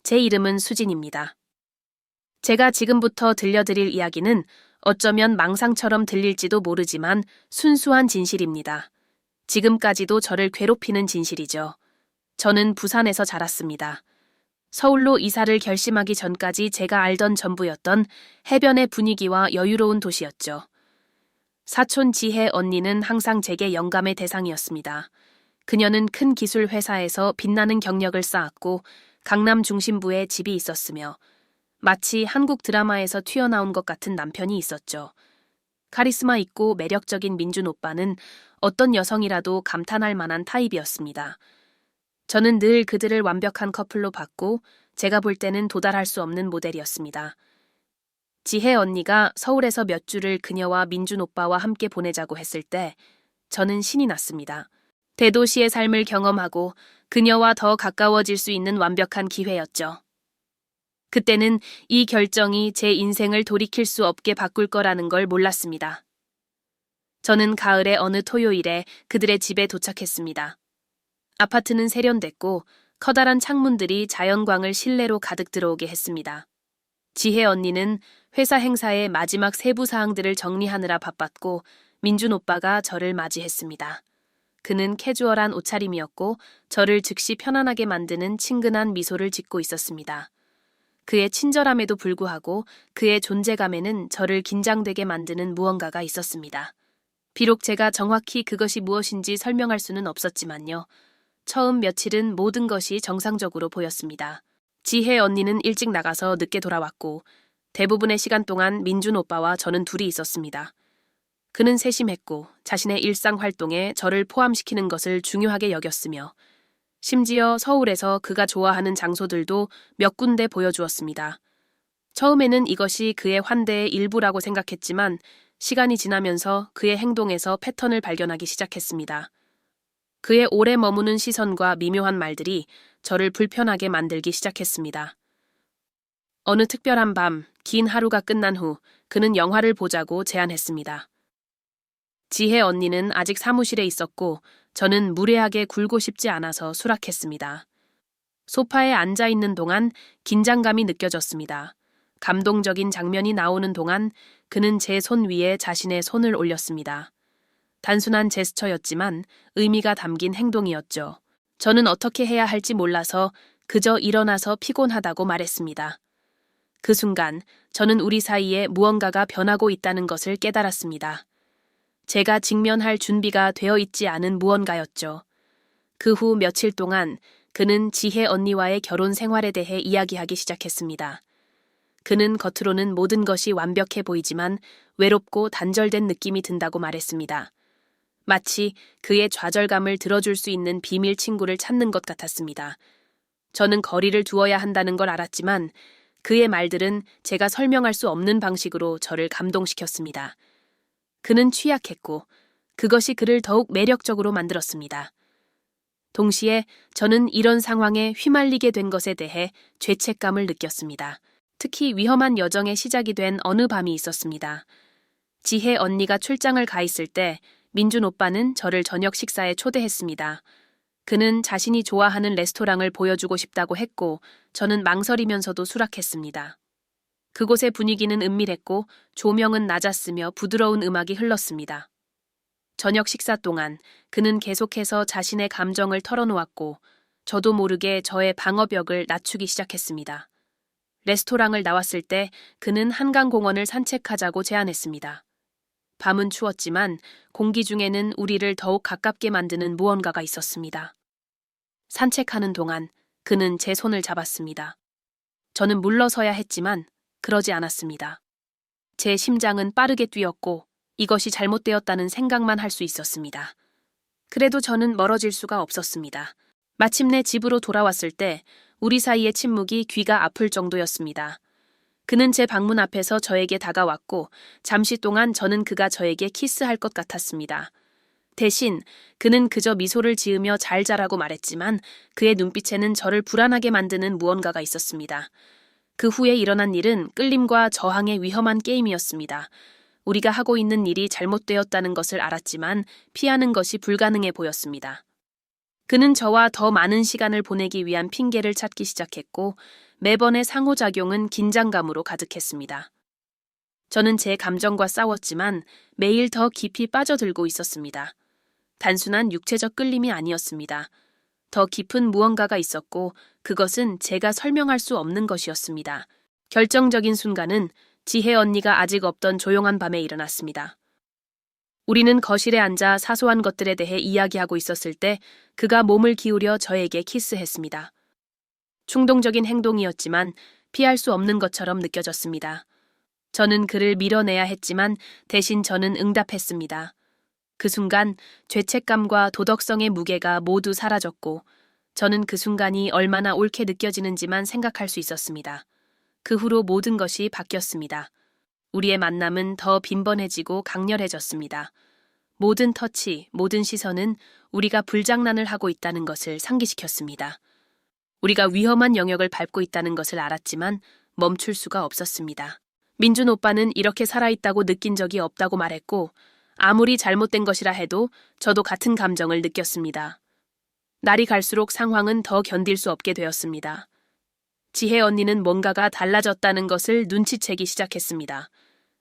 제 이름은 수진입니다. 제가 지금부터 들려드릴 이야기는 어쩌면 망상처럼 들릴지도 모르지만 순수한 진실입니다. 지금까지도 저를 괴롭히는 진실이죠. 저는 부산에서 자랐습니다. 서울로 이사를 결심하기 전까지 제가 알던 전부였던 해변의 분위기와 여유로운 도시였죠. 사촌 지혜 언니는 항상 제게 영감의 대상이었습니다. 그녀는 큰 기술 회사에서 빛나는 경력을 쌓았고 강남 중심부에 집이 있었으며 마치 한국 드라마에서 튀어나온 것 같은 남편이 있었죠. 카리스마 있고 매력적인 민준 오빠는 어떤 여성이라도 감탄할 만한 타입이었습니다. 저는 늘 그들을 완벽한 커플로 봤고 제가 볼 때는 도달할 수 없는 모델이었습니다. 지혜 언니가 서울에서 몇 주를 그녀와 민준 오빠와 함께 보내자고 했을 때 저는 신이 났습니다. 대도시의 삶을 경험하고 그녀와 더 가까워질 수 있는 완벽한 기회였죠. 그때는 이 결정이 제 인생을 돌이킬 수 없게 바꿀 거라는 걸 몰랐습니다. 저는 가을의 어느 토요일에 그들의 집에 도착했습니다. 아파트는 세련됐고 커다란 창문들이 자연광을 실내로 가득 들어오게 했습니다. 지혜 언니는 회사 행사의 마지막 세부 사항들을 정리하느라 바빴고 민준 오빠가 저를 맞이했습니다. 그는 캐주얼한 옷차림이었고 저를 즉시 편안하게 만드는 친근한 미소를 짓고 있었습니다. 그의 친절함에도 불구하고 그의 존재감에는 저를 긴장되게 만드는 무언가가 있었습니다. 비록 제가 정확히 그것이 무엇인지 설명할 수는 없었지만요. 처음 며칠은 모든 것이 정상적으로 보였습니다. 지혜 언니는 일찍 나가서 늦게 돌아왔고 대부분의 시간 동안 민준 오빠와 저는 둘이 있었습니다. 그는 세심했고 자신의 일상 활동에 저를 포함시키는 것을 중요하게 여겼으며 심지어 서울에서 그가 좋아하는 장소들도 몇 군데 보여주었습니다. 처음에는 이것이 그의 환대의 일부라고 생각했지만 시간이 지나면서 그의 행동에서 패턴을 발견하기 시작했습니다. 그의 오래 머무는 시선과 미묘한 말들이 저를 불편하게 만들기 시작했습니다. 어느 특별한 밤, 긴 하루가 끝난 후 그는 영화를 보자고 제안했습니다. 지혜 언니는 아직 사무실에 있었고 저는 무례하게 굴고 싶지 않아서 수락했습니다. 소파에 앉아 있는 동안 긴장감이 느껴졌습니다. 감동적인 장면이 나오는 동안 그는 제 손 위에 자신의 손을 올렸습니다. 단순한 제스처였지만 의미가 담긴 행동이었죠. 저는 어떻게 해야 할지 몰라서 그저 일어나서 피곤하다고 말했습니다. 그 순간 저는 우리 사이에 무언가가 변하고 있다는 것을 깨달았습니다. 제가 직면할 준비가 되어 있지 않은 무언가였죠. 그 후 며칠 동안 그는 지혜 언니와의 결혼 생활에 대해 이야기하기 시작했습니다. 그는 겉으로는 모든 것이 완벽해 보이지만 외롭고 단절된 느낌이 든다고 말했습니다. 마치 그의 좌절감을 들어줄 수 있는 비밀 친구를 찾는 것 같았습니다. 저는 거리를 두어야 한다는 걸 알았지만 그의 말들은 제가 설명할 수 없는 방식으로 저를 감동시켰습니다. 그는 취약했고 그것이 그를 더욱 매력적으로 만들었습니다. 동시에 저는 이런 상황에 휘말리게 된 것에 대해 죄책감을 느꼈습니다. 특히 위험한 여정의 시작이 된 어느 밤이 있었습니다. 지혜 언니가 출장을 가 있을 때 민준 오빠는 저를 저녁 식사에 초대했습니다. 그는 자신이 좋아하는 레스토랑을 보여주고 싶다고 했고 저는 망설이면서도 수락했습니다. 그곳의 분위기는 은밀했고 조명은 낮았으며 부드러운 음악이 흘렀습니다. 저녁 식사 동안 그는 계속해서 자신의 감정을 털어놓았고 저도 모르게 저의 방어벽을 낮추기 시작했습니다. 레스토랑을 나왔을 때 그는 한강공원을 산책하자고 제안했습니다. 밤은 추웠지만 공기 중에는 우리를 더욱 가깝게 만드는 무언가가 있었습니다. 산책하는 동안 그는 제 손을 잡았습니다. 저는 물러서야 했지만 그러지 않았습니다. 제 심장은 빠르게 뛰었고 이것이 잘못되었다는 생각만 할 수 있었습니다. 그래도 저는 멀어질 수가 없었습니다. 마침내 집으로 돌아왔을 때 우리 사이의 침묵이 귀가 아플 정도였습니다. 그는 제 방문 앞에서 저에게 다가왔고 잠시 동안 저는 그가 저에게 키스할 것 같았습니다. 대신 그는 그저 미소를 지으며 잘 자라고 말했지만 그의 눈빛에는 저를 불안하게 만드는 무언가가 있었습니다. 그 후에 일어난 일은 끌림과 저항의 위험한 게임이었습니다. 우리가 하고 있는 일이 잘못되었다는 것을 알았지만 피하는 것이 불가능해 보였습니다. 그는 저와 더 많은 시간을 보내기 위한 핑계를 찾기 시작했고 매번의 상호작용은 긴장감으로 가득했습니다. 저는 제 감정과 싸웠지만 매일 더 깊이 빠져들고 있었습니다. 단순한 육체적 끌림이 아니었습니다. 더 깊은 무언가가 있었고 그것은 제가 설명할 수 없는 것이었습니다. 결정적인 순간은 지혜 언니가 아직 없던 조용한 밤에 일어났습니다. 우리는 거실에 앉아 사소한 것들에 대해 이야기하고 있었을 때 그가 몸을 기울여 저에게 키스했습니다. 충동적인 행동이었지만 피할 수 없는 것처럼 느껴졌습니다. 저는 그를 밀어내야 했지만 대신 저는 응답했습니다. 그 순간 죄책감과 도덕성의 무게가 모두 사라졌고 저는 그 순간이 얼마나 옳게 느껴지는지만 생각할 수 있었습니다. 그 후로 모든 것이 바뀌었습니다. 우리의 만남은 더 빈번해지고 강렬해졌습니다. 모든 터치, 모든 시선은 우리가 불장난을 하고 있다는 것을 상기시켰습니다. 우리가 위험한 영역을 밟고 있다는 것을 알았지만 멈출 수가 없었습니다. 민준 오빠는 이렇게 살아있다고 느낀 적이 없다고 말했고 아무리 잘못된 것이라 해도 저도 같은 감정을 느꼈습니다. 날이 갈수록 상황은 더 견딜 수 없게 되었습니다. 지혜 언니는 뭔가가 달라졌다는 것을 눈치채기 시작했습니다.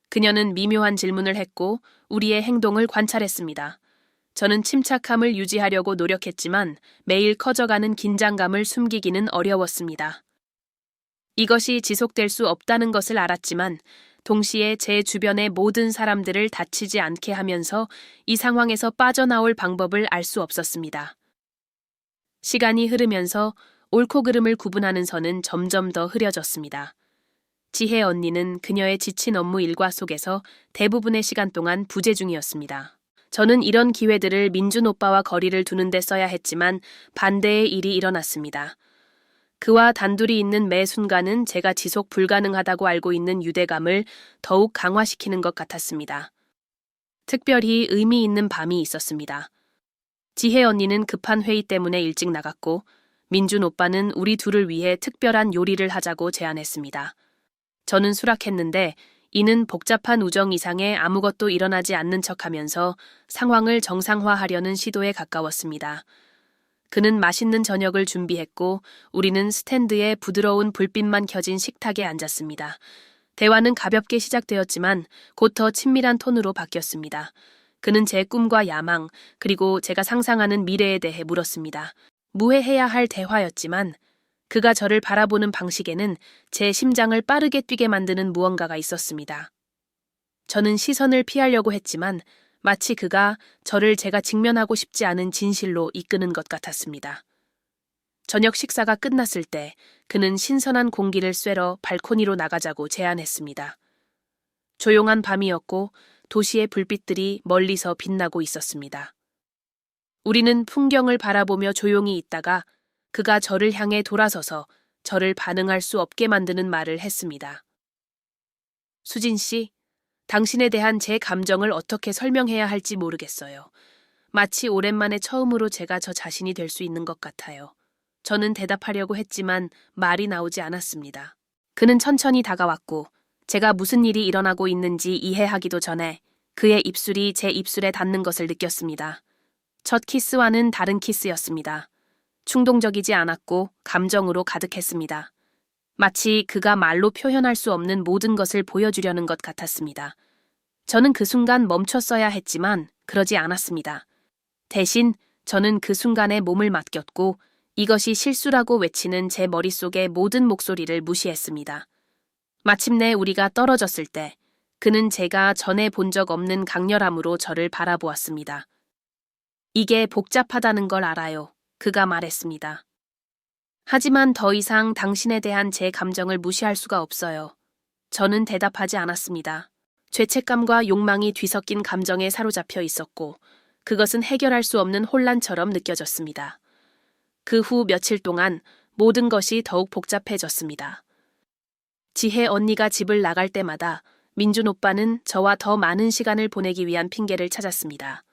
그녀는 미묘한 질문을 했고 우리의 행동을 관찰했습니다. 저는 침착함을 유지하려고 노력했지만 매일 커져가는 긴장감을 숨기기는 어려웠습니다. 이것이 지속될 수 없다는 것을 알았지만 동시에 제 주변의 모든 사람들을 다치지 않게 하면서 이 상황에서 빠져나올 방법을 알 수 없었습니다. 시간이 흐르면서 옳고 그름을 구분하는 선은 점점 더 흐려졌습니다. 지혜 언니는 그녀의 지친 업무 일과 속에서 대부분의 시간 동안 부재 중이었습니다. 저는 이런 기회들을 민준 오빠와 거리를 두는 데 써야 했지만 반대의 일이 일어났습니다. 그와 단둘이 있는 매 순간은 제가 지속 불가능하다고 알고 있는 유대감을 더욱 강화시키는 것 같았습니다. 특별히 의미 있는 밤이 있었습니다. 지혜 언니는 급한 회의 때문에 일찍 나갔고 민준 오빠는 우리 둘을 위해 특별한 요리를 하자고 제안했습니다. 저는 수락했는데 이는 복잡한 우정 이상에 아무것도 일어나지 않는 척하면서 상황을 정상화하려는 시도에 가까웠습니다. 그는 맛있는 저녁을 준비했고 우리는 스탠드에 부드러운 불빛만 켜진 식탁에 앉았습니다. 대화는 가볍게 시작되었지만 곧 더 친밀한 톤으로 바뀌었습니다. 그는 제 꿈과 야망, 그리고 제가 상상하는 미래에 대해 물었습니다. 무해해야 할 대화였지만 그가 저를 바라보는 방식에는 제 심장을 빠르게 뛰게 만드는 무언가가 있었습니다. 저는 시선을 피하려고 했지만 마치 그가 저를 제가 직면하고 싶지 않은 진실로 이끄는 것 같았습니다. 저녁 식사가 끝났을 때 그는 신선한 공기를 쐬러 발코니로 나가자고 제안했습니다. 조용한 밤이었고 도시의 불빛들이 멀리서 빛나고 있었습니다. 우리는 풍경을 바라보며 조용히 있다가 그가 저를 향해 돌아서서 저를 반응할 수 없게 만드는 말을 했습니다. 수진 씨, 당신에 대한 제 감정을 어떻게 설명해야 할지 모르겠어요. 마치 오랜만에 처음으로 제가 저 자신이 될 수 있는 것 같아요. 저는 대답하려고 했지만 말이 나오지 않았습니다. 그는 천천히 다가왔고 제가 무슨 일이 일어나고 있는지 이해하기도 전에 그의 입술이 제 입술에 닿는 것을 느꼈습니다. 첫 키스와는 다른 키스였습니다. 충동적이지 않았고 감정으로 가득했습니다. 마치 그가 말로 표현할 수 없는 모든 것을 보여주려는 것 같았습니다. 저는 그 순간 멈췄어야 했지만 그러지 않았습니다. 대신 저는 그 순간에 몸을 맡겼고 이것이 실수라고 외치는 제 머릿속의 모든 목소리를 무시했습니다. 마침내 우리가 떨어졌을 때 그는 제가 전에 본 적 없는 강렬함으로 저를 바라보았습니다. 이게 복잡하다는 걸 알아요. 그가 말했습니다. 하지만 더 이상 당신에 대한 제 감정을 무시할 수가 없어요. 저는 대답하지 않았습니다. 죄책감과 욕망이 뒤섞인 감정에 사로잡혀 있었고 그것은 해결할 수 없는 혼란처럼 느껴졌습니다. 그 후 며칠 동안 모든 것이 더욱 복잡해졌습니다. 지혜 언니가 집을 나갈 때마다 민준 오빠는 저와 더 많은 시간을 보내기 위한 핑계를 찾았습니다.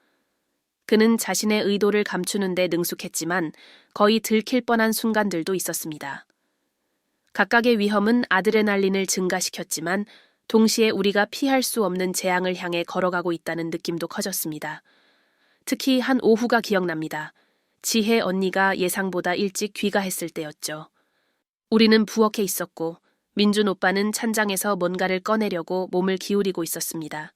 그는 자신의 의도를 감추는 데 능숙했지만 거의 들킬 뻔한 순간들도 있었습니다. 각각의 위험은 아드레날린을 증가시켰지만 동시에 우리가 피할 수 없는 재앙을 향해 걸어가고 있다는 느낌도 커졌습니다. 특히 한 오후가 기억납니다. 지혜 언니가 예상보다 일찍 귀가했을 때였죠. 우리는 부엌에 있었고 민준 오빠는 찬장에서 뭔가를 꺼내려고 몸을 기울이고 있었습니다.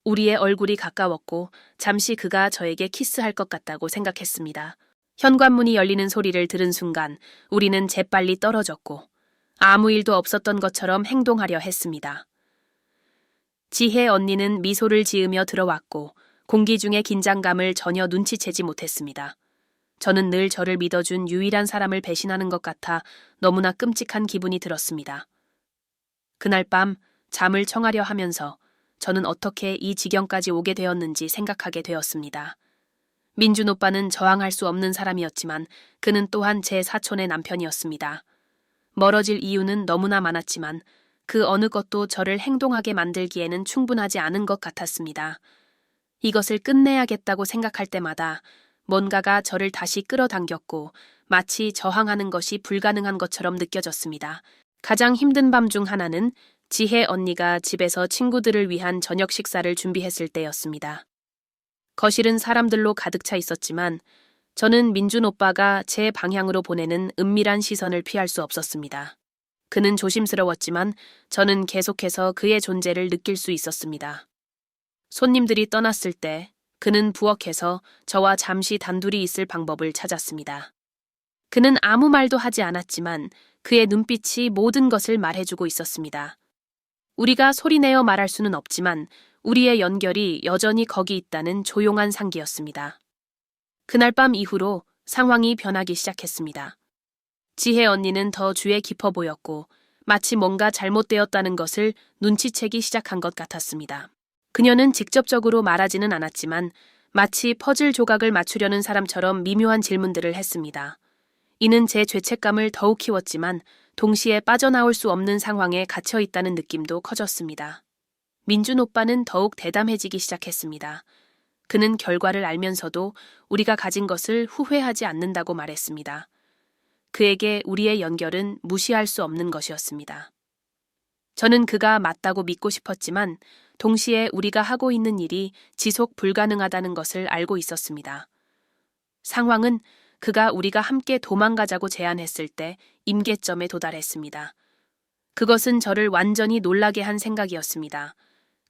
우리의 얼굴이 가까웠고 잠시 그가 저에게 키스할 것 같다고 생각했습니다. 현관문이 열리는 소리를 들은 순간 우리는 재빨리 떨어졌고 아무 일도 없었던 것처럼 행동하려 했습니다. 지혜 언니는 미소를 지으며 들어왔고 공기 중의 긴장감을 전혀 눈치채지 못했습니다. 저는 늘 저를 믿어준 유일한 사람을 배신하는 것 같아 너무나 끔찍한 기분이 들었습니다. 그날 밤 잠을 청하려 하면서 저는 어떻게 이 지경까지 오게 되었는지 생각하게 되었습니다. 민준 오빠는 저항할 수 없는 사람이었지만 그는 또한 제 사촌의 남편이었습니다. 멀어질 이유는 너무나 많았지만 그 어느 것도 저를 행동하게 만들기에는 충분하지 않은 것 같았습니다. 이것을 끝내야겠다고 생각할 때마다 뭔가가 저를 다시 끌어당겼고 마치 저항하는 것이 불가능한 것처럼 느껴졌습니다. 가장 힘든 밤 중 하나는 지혜 언니가 집에서 친구들을 위한 저녁 식사를 준비했을 때였습니다. 거실은 사람들로 가득 차 있었지만 저는 민준 오빠가 제 방향으로 보내는 은밀한 시선을 피할 수 없었습니다. 그는 조심스러웠지만 저는 계속해서 그의 존재를 느낄 수 있었습니다. 손님들이 떠났을 때 그는 부엌에서 저와 잠시 단둘이 있을 방법을 찾았습니다. 그는 아무 말도 하지 않았지만 그의 눈빛이 모든 것을 말해주고 있었습니다. 우리가 소리내어 말할 수는 없지만 우리의 연결이 여전히 거기 있다는 조용한 상기였습니다. 그날 밤 이후로 상황이 변하기 시작했습니다. 지혜 언니는 더 주에 깊어 보였고 마치 뭔가 잘못되었다는 것을 눈치채기 시작한 것 같았습니다. 그녀는 직접적으로 말하지는 않았지만 마치 퍼즐 조각을 맞추려는 사람처럼 미묘한 질문들을 했습니다. 이는 제 죄책감을 더욱 키웠지만 동시에 빠져나올 수 없는 상황에 갇혀 있다는 느낌도 커졌습니다. 민준 오빠는 더욱 대담해지기 시작했습니다. 그는 결과를 알면서도 우리가 가진 것을 후회하지 않는다고 말했습니다. 그에게 우리의 연결은 무시할 수 없는 것이었습니다. 저는 그가 맞다고 믿고 싶었지만 동시에 우리가 하고 있는 일이 지속 불가능하다는 것을 알고 있었습니다. 상황은 그가 우리가 함께 도망가자고 제안했을 때 임계점에 도달했습니다. 그것은 저를 완전히 놀라게 한 생각이었습니다.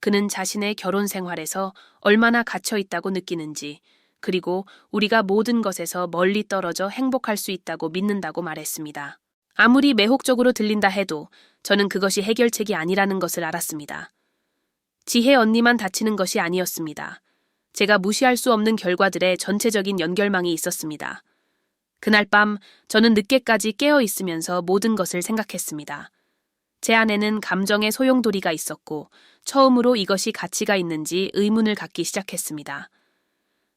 그는 자신의 결혼 생활에서 얼마나 갇혀 있다고 느끼는지, 그리고 우리가 모든 것에서 멀리 떨어져 행복할 수 있다고 믿는다고 말했습니다. 아무리 매혹적으로 들린다 해도 저는 그것이 해결책이 아니라는 것을 알았습니다. 지혜 언니만 다치는 것이 아니었습니다. 제가 무시할 수 없는 결과들의 전체적인 연결망이 있었습니다. 그날 밤 저는 늦게까지 깨어 있으면서 모든 것을 생각했습니다. 제 안에는 감정의 소용돌이가 있었고 처음으로 이것이 가치가 있는지 의문을 갖기 시작했습니다.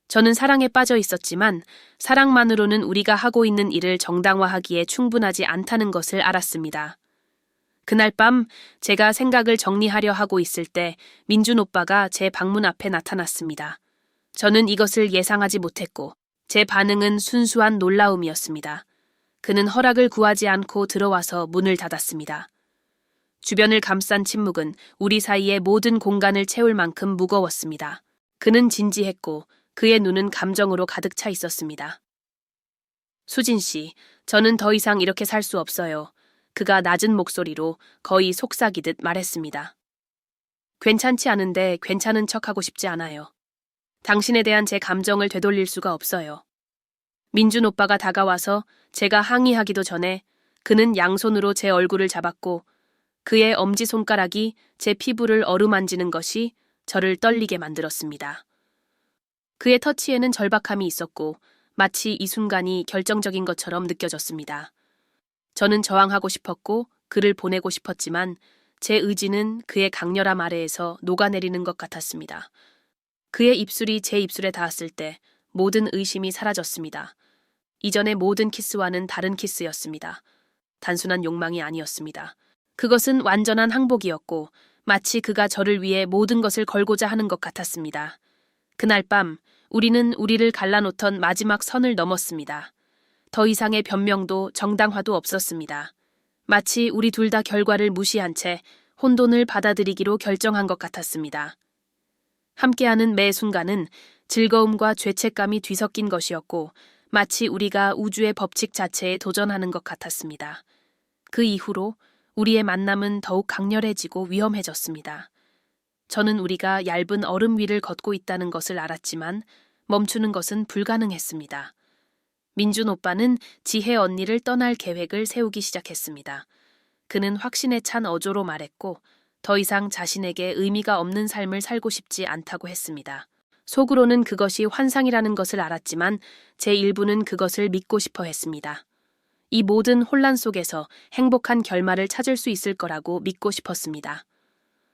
저는 사랑에 빠져 있었지만 사랑만으로는 우리가 하고 있는 일을 정당화하기에 충분하지 않다는 것을 알았습니다. 그날 밤 제가 생각을 정리하려 하고 있을 때 민준 오빠가 제 방문 앞에 나타났습니다. 저는 이것을 예상하지 못했고 제 반응은 순수한 놀라움이었습니다. 그는 허락을 구하지 않고 들어와서 문을 닫았습니다. 주변을 감싼 침묵은 우리 사이의 모든 공간을 채울 만큼 무거웠습니다. 그는 진지했고 그의 눈은 감정으로 가득 차 있었습니다. 수진 씨, 저는 더 이상 이렇게 살 수 없어요. 그가 낮은 목소리로 거의 속삭이듯 말했습니다. 괜찮지 않은데 괜찮은 척하고 싶지 않아요. 당신에 대한 제 감정을 되돌릴 수가 없어요. 민준 오빠가 다가와서 제가 항의하기도 전에 그는 양손으로 제 얼굴을 잡았고 그의 엄지손가락이 제 피부를 어루만지는 것이 저를 떨리게 만들었습니다. 그의 터치에는 절박함이 있었고 마치 이 순간이 결정적인 것처럼 느껴졌습니다. 저는 저항하고 싶었고 그를 보내고 싶었지만 제 의지는 그의 강렬함 아래에서 녹아내리는 것 같았습니다. 그의 입술이 제 입술에 닿았을 때 모든 의심이 사라졌습니다. 이전의 모든 키스와는 다른 키스였습니다. 단순한 욕망이 아니었습니다. 그것은 완전한 항복이었고 마치 그가 저를 위해 모든 것을 걸고자 하는 것 같았습니다. 그날 밤 우리는 우리를 갈라놓던 마지막 선을 넘었습니다. 더 이상의 변명도 정당화도 없었습니다. 마치 우리 둘 다 결과를 무시한 채 혼돈을 받아들이기로 결정한 것 같았습니다. 함께하는 매 순간은 즐거움과 죄책감이 뒤섞인 것이었고 마치 우리가 우주의 법칙 자체에 도전하는 것 같았습니다. 그 이후로 우리의 만남은 더욱 강렬해지고 위험해졌습니다. 저는 우리가 얇은 얼음 위를 걷고 있다는 것을 알았지만 멈추는 것은 불가능했습니다. 민준 오빠는 지혜 언니를 떠날 계획을 세우기 시작했습니다. 그는 확신에 찬 어조로 말했고 더 이상 자신에게 의미가 없는 삶을 살고 싶지 않다고 했습니다. 속으로는 그것이 환상이라는 것을 알았지만 제 일부는 그것을 믿고 싶어 했습니다. 이 모든 혼란 속에서 행복한 결말을 찾을 수 있을 거라고 믿고 싶었습니다.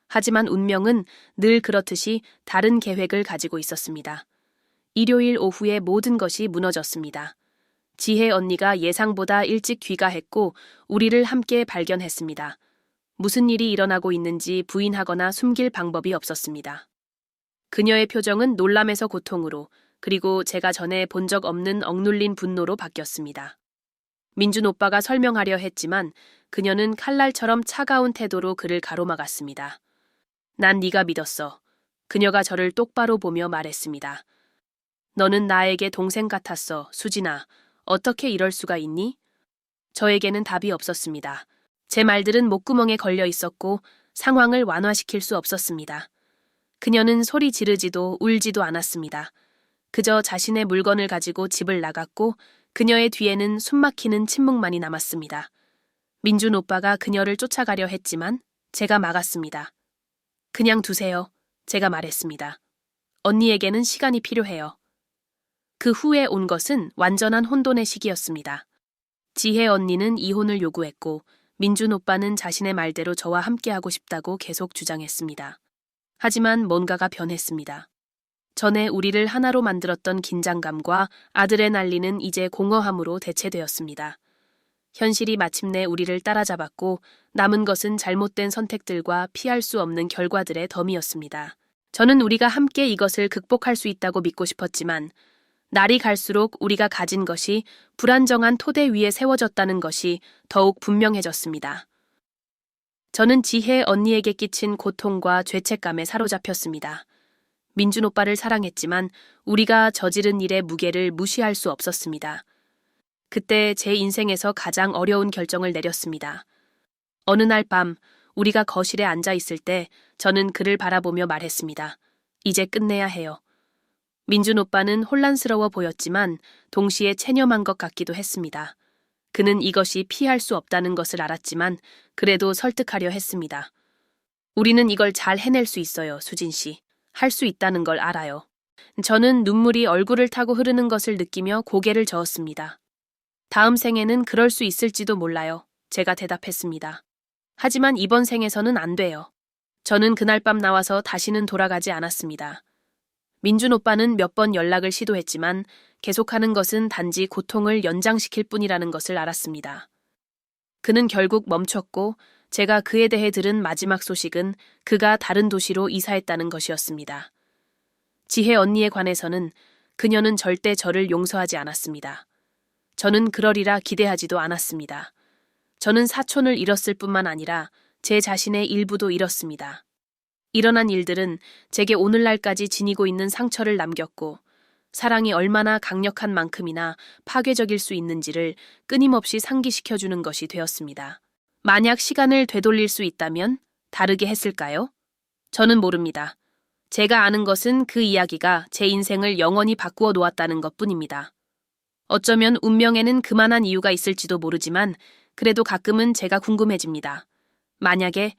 하지만 운명은 늘 그렇듯이 다른 계획을 가지고 있었습니다. 일요일 오후에 모든 것이 무너졌습니다. 지혜 언니가 예상보다 일찍 귀가했고 우리를 함께 발견했습니다. 무슨 일이 일어나고 있는지 부인하거나 숨길 방법이 없었습니다. 그녀의 표정은 놀람에서 고통으로, 그리고 제가 전에 본 적 없는 억눌린 분노로 바뀌었습니다. 민준 오빠가 설명하려 했지만 그녀는 칼날처럼 차가운 태도로 그를 가로막았습니다. 난 네가 믿었어. 그녀가 저를 똑바로 보며 말했습니다. 너는 나에게 동생 같았어, 수진아. 어떻게 이럴 수가 있니? 저에게는 답이 없었습니다. 제 말들은 목구멍에 걸려 있었고 상황을 완화시킬 수 없었습니다. 그녀는 소리 지르지도 울지도 않았습니다. 그저 자신의 물건을 가지고 집을 나갔고 그녀의 뒤에는 숨막히는 침묵만이 남았습니다. 민준 오빠가 그녀를 쫓아가려 했지만 제가 막았습니다. 그냥 두세요. 제가 말했습니다. 언니에게는 시간이 필요해요. 그 후에 온 것은 완전한 혼돈의 시기였습니다. 지혜 언니는 이혼을 요구했고 민준 오빠는 자신의 말대로 저와 함께하고 싶다고 계속 주장했습니다. 하지만 뭔가가 변했습니다. 전에 우리를 하나로 만들었던 긴장감과 아드레날린은 이제 공허함으로 대체되었습니다. 현실이 마침내 우리를 따라잡았고 남은 것은 잘못된 선택들과 피할 수 없는 결과들의 덤이었습니다. 저는 우리가 함께 이것을 극복할 수 있다고 믿고 싶었지만 날이 갈수록 우리가 가진 것이 불안정한 토대 위에 세워졌다는 것이 더욱 분명해졌습니다. 저는 지혜 언니에게 끼친 고통과 죄책감에 사로잡혔습니다. 민준 오빠를 사랑했지만 우리가 저지른 일의 무게를 무시할 수 없었습니다. 그때 제 인생에서 가장 어려운 결정을 내렸습니다. 어느 날 밤 우리가 거실에 앉아 있을 때 저는 그를 바라보며 말했습니다. 이제 끝내야 해요. 민준 오빠는 혼란스러워 보였지만 동시에 체념한 것 같기도 했습니다. 그는 이것이 피할 수 없다는 것을 알았지만 그래도 설득하려 했습니다. 우리는 이걸 잘 해낼 수 있어요, 수진 씨. 할 수 있다는 걸 알아요. 저는 눈물이 얼굴을 타고 흐르는 것을 느끼며 고개를 저었습니다. 다음 생에는 그럴 수 있을지도 몰라요. 제가 대답했습니다. 하지만 이번 생에서는 안 돼요. 저는 그날 밤 나와서 다시는 돌아가지 않았습니다. 민준 오빠는 몇 번 연락을 시도했지만 계속하는 것은 단지 고통을 연장시킬 뿐이라는 것을 알았습니다. 그는 결국 멈췄고 제가 그에 대해 들은 마지막 소식은 그가 다른 도시로 이사했다는 것이었습니다. 지혜 언니에 관해서는 그녀는 절대 저를 용서하지 않았습니다. 저는 그러리라 기대하지도 않았습니다. 저는 사촌을 잃었을 뿐만 아니라 제 자신의 일부도 잃었습니다. 일어난 일들은 제게 오늘날까지 지니고 있는 상처를 남겼고 사랑이 얼마나 강력한 만큼이나 파괴적일 수 있는지를 끊임없이 상기시켜주는 것이 되었습니다. 만약 시간을 되돌릴 수 있다면 다르게 했을까요? 저는 모릅니다. 제가 아는 것은 그 이야기가 제 인생을 영원히 바꾸어 놓았다는 것뿐입니다. 어쩌면 운명에는 그만한 이유가 있을지도 모르지만 그래도 가끔은 제가 궁금해집니다. 만약에